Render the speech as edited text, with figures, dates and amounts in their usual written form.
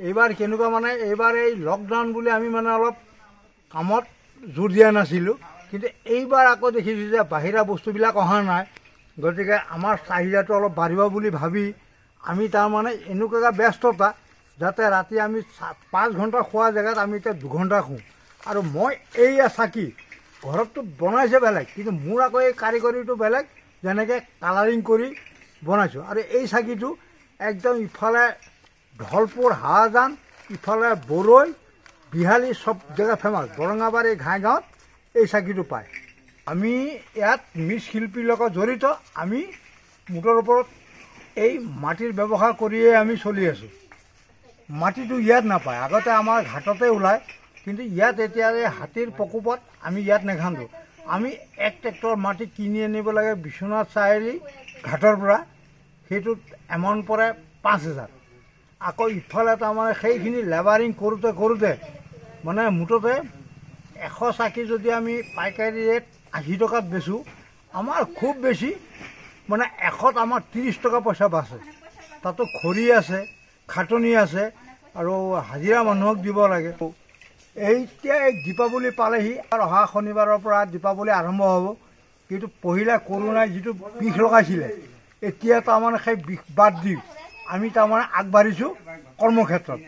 এইবাৰ কেনেকুৱা মানে এইবাৰ এই লকডাউন বুলি আমি মানে অলপ কামত জোৰ দিয়া নাছিলোঁ, কিন্তু এইবাৰ আকৌ দেখিছোঁ যে বাহিৰা বস্তুবিলাক অহা নাই, গতিকে আমাৰ চাহিদাটো অলপ বাঢ়িব বুলি ভাবি আমি তাৰমানে এনেকুৱা এটা ব্যস্ততা যাতে ৰাতি আমি 5 ঘণ্টা খোৱা জেগাত আমি এতিয়া 2 ঘণ্টা শুওঁ। আৰু মই এইয়া চাকি ঘৰততো বনাইছে বেলেগ, কিন্তু মোৰ আকৌ এই কাৰিকৰীটো বেলেগ, যেনেকৈ কালাৰিং কৰি বনাইছোঁ। আৰু এই চাকিটো একদম ইফালে ঢলপুৰ হাৱাজান, ইফালে বৰৈ বিহালী চব জেগা ফেমাছ। বৰঙাবাৰী ঘাইগাঁৱত এই চাকিটো পায়। আমি ইয়াত মৃৎশিল্পীৰ লগত জড়িত। আমি মুঠৰ ওপৰত এই মাটিৰ ব্যৱহাৰ কৰিয়ে আমি চলি আছোঁ। মাটিটো ইয়াত নাপায়, আগতে আমাৰ ঘাটতে ওলায়, কিন্তু ইয়াত এতিয়া এই হাতীৰ প্ৰকোপত আমি ইয়াত নেখান্দো। আমি 1 ট্ৰেক্টৰ মাটি কিনি আনিব লাগে বিশ্বনাথ চাৰিআলি ঘাটৰ পৰা, সেইটোত এমাউণ্ট পৰে 5,000। আকৌ ইফালে তাৰমানে সেইখিনি লেবাৰিং কৰোঁতে মানে মুঠতে 100 চাকি যদি আমি পাইকাৰী ৰেট 80 টকাত বেচোঁ, আমাৰ খুব বেছি মানে 100ত আমাৰ 30 টকা পইচা বাচে। তাতো খৰি আছে, খাটনি আছে, আৰু হাজিৰা মানুহক দিব লাগে। এতিয়া এই দীপাৱলী পালেহি, আৰু অহা শনিবাৰৰ পৰা দীপাৱলী আৰম্ভ হ'ব। কিন্তু পহিলা কৰোণাই যিটো বিষ লগাইছিলে, এতিয়া তাৰমানে সেই বিষ বাদ দি আমি তাৰমানে আগবাঢ়িছোঁ কৰ্মক্ষেত্ৰত।